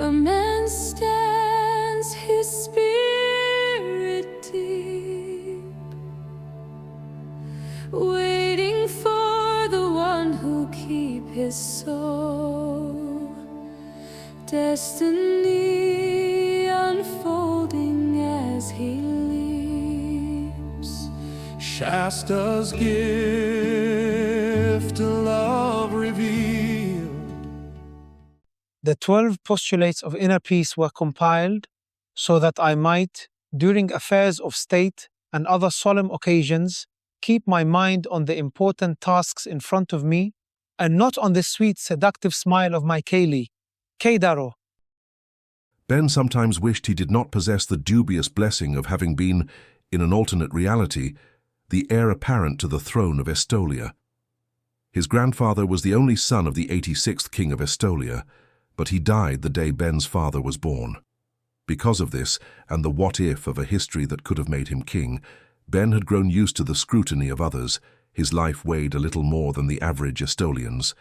A man stands, his spirit deep, waiting for the one who'll keep his soul. Destiny unfolding as he leaps. Shasta's gift to love revealed. The 12 postulates of inner peace were compiled so that I might, during affairs of state and other solemn occasions, keep my mind on the important tasks in front of me and not on the sweet, seductive smile of my Cailey. Keidaro. Ben sometimes wished he did not possess the dubious blessing of having been, in an alternate reality, the heir apparent to the throne of Estolia. His grandfather was the only son of the 86th king of Estolia, but he died the day Ben's father was born. Because of this, and the what-if of a history that could have made him king, Ben had grown used to the scrutiny of others. His life weighed a little more than the average Estolian's.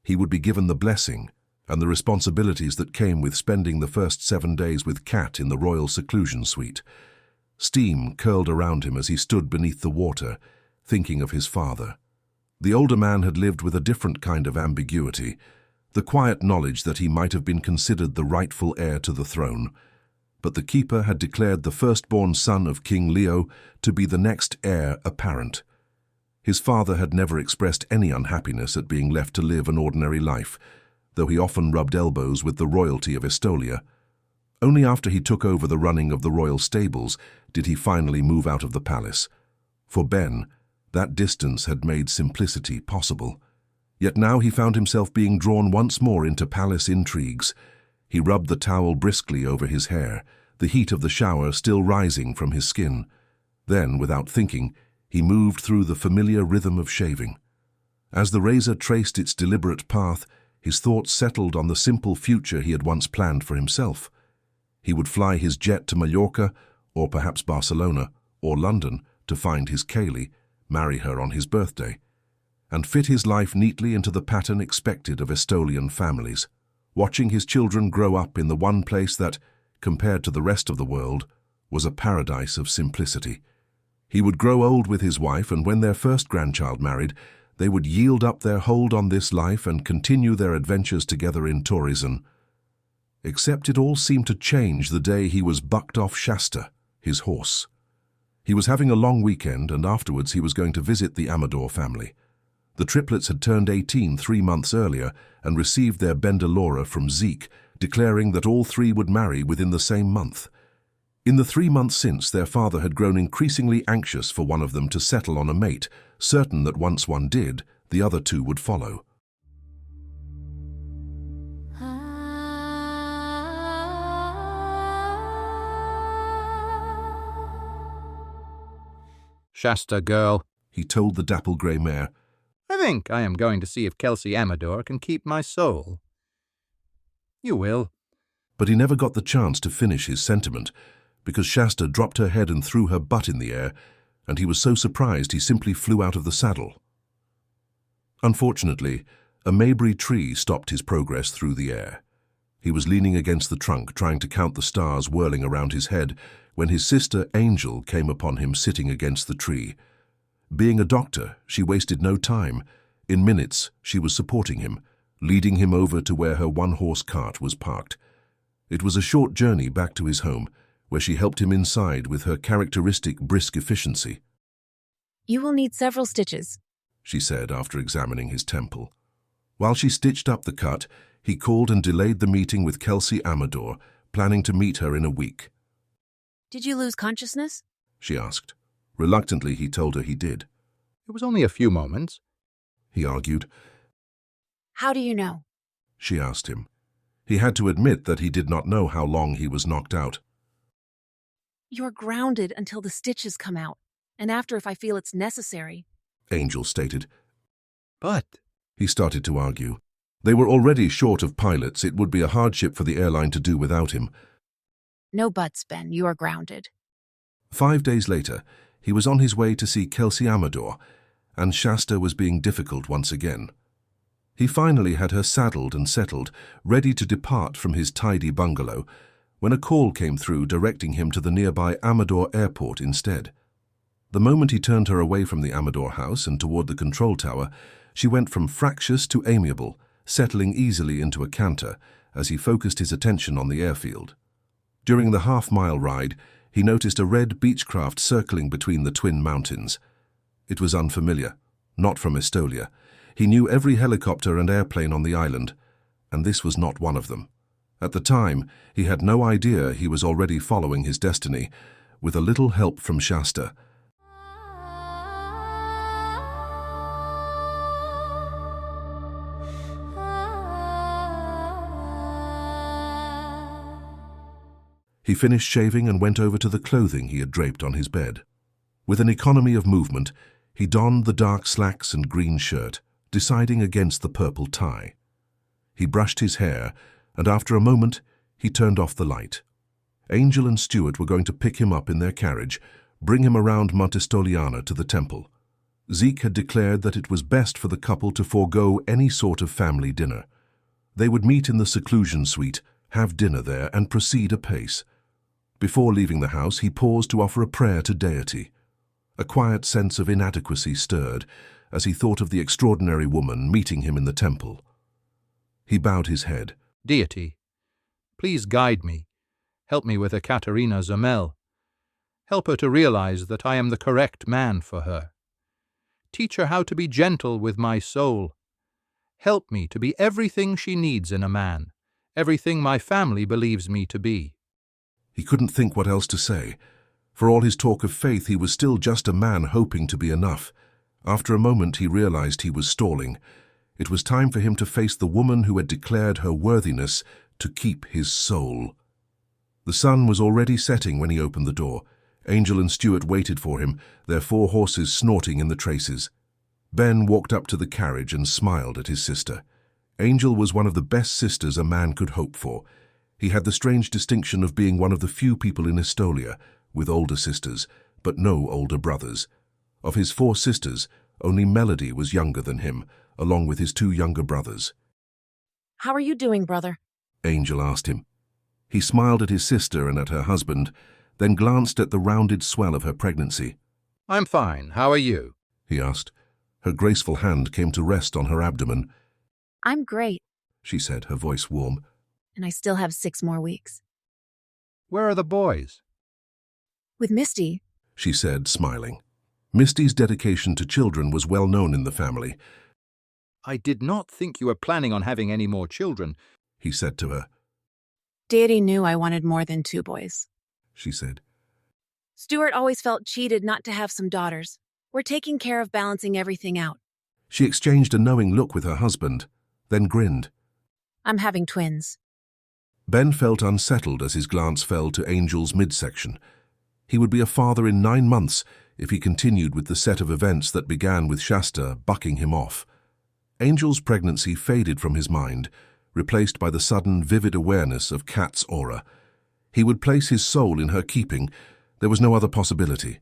He would be given the blessing and the responsibilities that came with spending the first 7 days with Kat in the royal seclusion suite. Steam curled around him as he stood beneath the water, thinking of his father. The older man had lived with a different kind of ambiguity, the quiet knowledge that he might have been considered the rightful heir to the throne. But the keeper had declared the firstborn son of King Leo to be the next heir apparent. His father had never expressed any unhappiness at being left to live an ordinary life, though he often rubbed elbows with the royalty of Estolia. Only after he took over the running of the royal stables did he finally move out of the palace. For Ben, that distance had made simplicity possible. Yet now he found himself being drawn once more into palace intrigues. He rubbed the towel briskly over his hair, the heat of the shower still rising from his skin. Then, without thinking, he moved through the familiar rhythm of shaving. As the razor traced its deliberate path, his thoughts settled on the simple future he had once planned for himself. He would fly his jet to Mallorca, or perhaps Barcelona, or London, to find his Cailey, marry her on his birthday, and fit his life neatly into the pattern expected of Estolian families, watching his children grow up in the one place that, compared to the rest of the world, was a paradise of simplicity. He would grow old with his wife, and when their first grandchild married, they would yield up their hold on this life and continue their adventures together in tourism. Except it all seemed to change the day he was bucked off Shasta, his horse. He was having a long weekend, and afterwards he was going to visit the Amador family. The triplets had turned 18 3 months earlier and received their Bendelora from Zeke, declaring that all three would marry within the same month. In the 3 months since, their father had grown increasingly anxious for one of them to settle on a mate, certain that once one did, the other two would follow. Shasta, girl, He told the dapple grey mare. I think I am going to see if Kelsey Amador can keep my soul. You will. But he never got the chance to finish his sentiment, because Shasta dropped her head and threw her butt in the air, and he was so surprised he simply flew out of the saddle. Unfortunately, a mayberry tree stopped his progress through the air. He was leaning against the trunk, trying to count the stars whirling around his head, when his sister Angel came upon him sitting against the tree. Being a doctor, she wasted no time. In minutes, she was supporting him, leading him over to where her one-horse cart was parked. It was a short journey back to his home, where she helped him inside with her characteristic brisk efficiency. You will need several stitches, she said after examining his temple. While she stitched up the cut, he called and delayed the meeting with Kelsey Amador, planning to meet her in a week. Did you lose consciousness? She asked. Reluctantly, he told her he did. It was only a few moments, he argued. How do you know? She asked him. He had to admit that he did not know how long he was knocked out. You're grounded until the stitches come out, and after if I feel it's necessary. Angel stated. but He started to argue. They were already short of pilots. It would be a hardship for the airline to do without him. No buts, Ben. You are grounded. 5 days later, he was on his way to see Kelsey Amador, and Shasta was being difficult once again. He finally had her saddled and settled, ready to depart from his tidy bungalow, when a call came through directing him to the nearby Amador airport instead. The moment he turned her away from the Amador house and toward the control tower, she went from fractious to amiable, settling easily into a canter as he focused his attention on the airfield. During the half-mile ride, he noticed a red Beechcraft circling between the twin mountains. It was unfamiliar, not from Estolia. He knew every helicopter and airplane on the island, and this was not one of them. At the time, he had no idea he was already following his destiny, with a little help from Shasta. He finished shaving and went over to the clothing he had draped on his bed. With an economy of movement, he donned the dark slacks and green shirt, deciding against the purple tie. He brushed his hair, and after a moment, he turned off the light. Angel and Stuart were going to pick him up in their carriage, bring him around Montestoliana to the temple. Zeke had declared that it was best for the couple to forego any sort of family dinner. They would meet in the seclusion suite, have dinner there, and proceed apace. Before leaving the house, he paused to offer a prayer to deity. A quiet sense of inadequacy stirred as he thought of the extraordinary woman meeting him in the temple. He bowed his head. Deity, please guide me. Help me with Ekaterina Zamel. Help her to realize that I am the correct man for her. Teach her how to be gentle with my soul. Help me to be everything she needs in a man, everything my family believes me to be. He couldn't think what else to say. For all his talk of faith, he was still just a man hoping to be enough. After a moment, he realized he was stalling. It was time for him to face the woman who had declared her worthiness to keep his soul. The sun was already setting when he opened the door. Angel and Stuart waited for him, their 4 horses snorting in the traces. Ben walked up to the carriage and smiled at his sister. Angel was one of the best sisters a man could hope for. He had the strange distinction of being one of the few people in Estolia with older sisters, but no older brothers. Of his 4 sisters, only Melody was younger than him, along with his 2 younger brothers. How are you doing, brother? Angel asked him. He smiled at his sister and at her husband, then glanced at the rounded swell of her pregnancy. I'm fine. How are you? He asked. Her graceful hand came to rest on her abdomen. I'm great. She said, her voice warm. And I still have 6 more weeks. Where are the boys? With Misty. She said, smiling. Misty's dedication to children was well known in the family. I did not think you were planning on having any more children, he said to her. Deity knew I wanted more than 2 boys. She said. Stuart always felt cheated not to have some daughters. We're taking care of balancing everything out. She exchanged a knowing look with her husband, then grinned. I'm having twins. Ben felt unsettled as his glance fell to Angel's midsection. He would be a father in 9 months if he continued with the set of events that began with Shasta bucking him off. Angel's pregnancy faded from his mind, replaced by the sudden, vivid awareness of Kat's aura. He would place his soul in her keeping. There was no other possibility.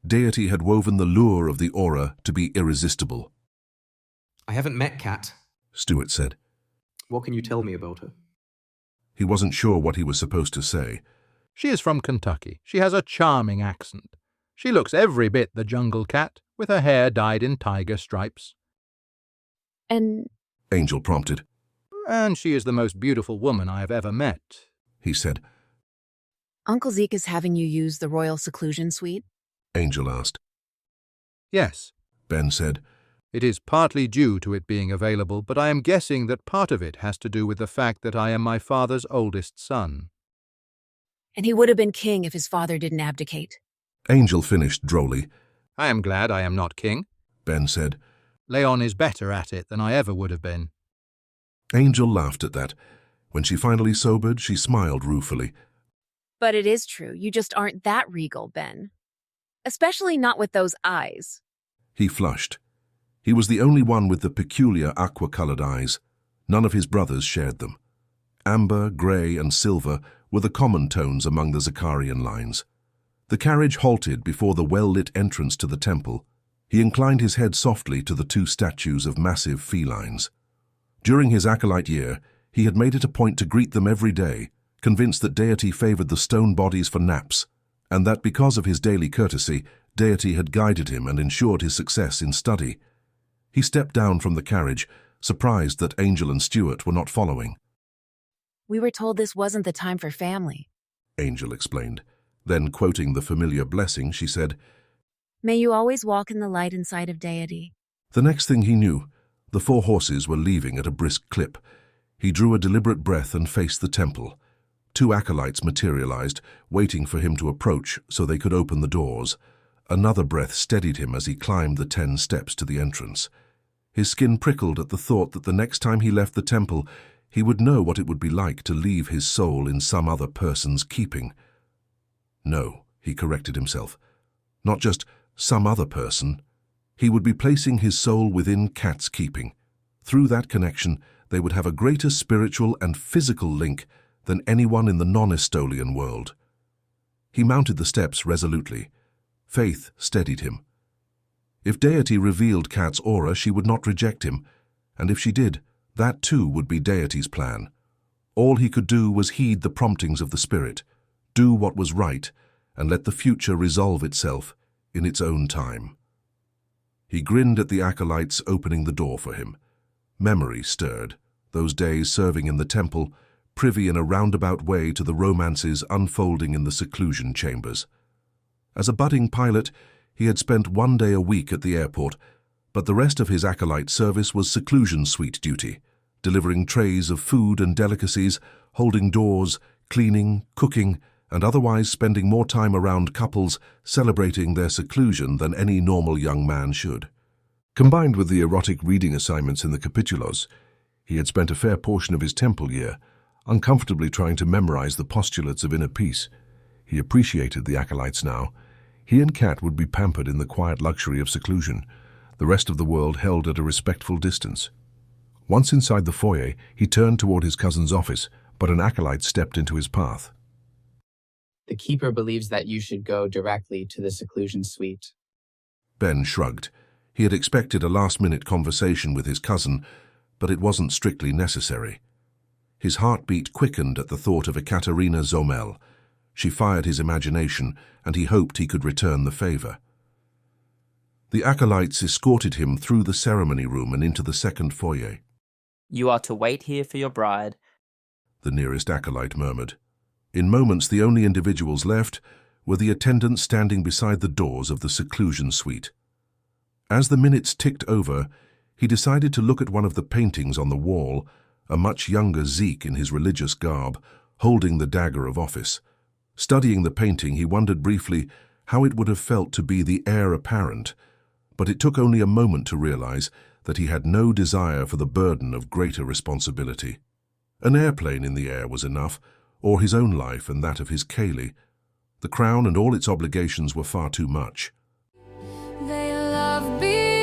Deity had woven the lure of the aura to be irresistible. I haven't met Kat. Stuart said. What can you tell me about her? He wasn't sure what he was supposed to say. She is from Kentucky. She has a charming accent. She looks every bit the jungle cat, with her hair dyed in tiger stripes. And... Angel prompted. And she is the most beautiful woman I have ever met, he said. Uncle Zeke is having you use the Royal Seclusion Suite? Angel asked. Yes, Ben said. It is partly due to it being available, but I am guessing that part of it has to do with the fact that I am my father's oldest son. And he would have been king if his father didn't abdicate. Angel finished drolly. I am glad I am not king, Ben said. Leon is better at it than I ever would have been. Angel laughed at that. When she finally sobered, she smiled ruefully. But it is true, you just aren't that regal, Ben. Especially not with those eyes. He flushed. He was the only one with the peculiar aqua-colored eyes. None of his brothers shared them. Amber, grey, and silver were the common tones among the Zakarian lines. The carriage halted before the well-lit entrance to the temple. He inclined his head softly to the 2 statues of massive felines. During his acolyte year, he had made it a point to greet them every day, convinced that deity favored the stone bodies for naps, and that because of his daily courtesy, deity had guided him and ensured his success in study. He stepped down from the carriage, surprised that Angel and Stuart were not following. We were told this wasn't the time for family. Angel explained. Then, quoting the familiar blessing, she said, May you always walk in the light inside of deity. The next thing he knew, the 4 horses were leaving at a brisk clip. He drew a deliberate breath and faced the temple. 2 acolytes materialized, waiting for him to approach so they could open the doors. Another breath steadied him as he climbed the 10 steps to the entrance. His skin prickled at the thought that the next time he left the temple, he would know what it would be like to leave his soul in some other person's keeping. No, he corrected himself. Not just some other person. He would be placing his soul within Kat's keeping. Through that connection, they would have a greater spiritual and physical link than anyone in the non-Estolian world. He mounted the steps resolutely. Faith steadied him. If deity revealed Kat's aura, she would not reject him, and if she did, that too would be deity's plan. All he could do was heed the promptings of the spirit, do what was right, and let the future resolve itself in its own time. He grinned at the acolytes opening the door for him. Memory stirred, those days serving in the temple, privy in a roundabout way to the romances unfolding in the seclusion chambers. As a budding pilot, he had spent 1 day a week at the airport, but the rest of his acolyte service was seclusion suite duty, delivering trays of food and delicacies, holding doors, cleaning, cooking, and otherwise spending more time around couples celebrating their seclusion than any normal young man should. Combined with the erotic reading assignments in the capitulos, he had spent a fair portion of his temple year uncomfortably trying to memorize the postulates of inner peace. He appreciated the acolytes now. He and Kat would be pampered in the quiet luxury of seclusion, the rest of the world held at a respectful distance. Once inside the foyer, he turned toward his cousin's office, but an acolyte stepped into his path. The keeper believes that you should go directly to the seclusion suite. Ben shrugged. He had expected a last-minute conversation with his cousin, but it wasn't strictly necessary. His heartbeat quickened at the thought of Ekaterina Zomel. She fired his imagination, and he hoped he could return the favor. The acolytes escorted him through the ceremony room and into the second foyer. You are to wait here for your bride, the nearest acolyte murmured. In moments, the only individuals left were the attendants standing beside the doors of the seclusion suite. As the minutes ticked over, he decided to look at one of the paintings on the wall, a much younger Zeke in his religious garb, holding the dagger of office. Studying the painting, he wondered briefly how it would have felt to be the heir apparent, but it took only a moment to realize that he had no desire for the burden of greater responsibility. An airplane in the air was enough, or his own life and that of his Cailey. The crown and all its obligations were far too much. They love being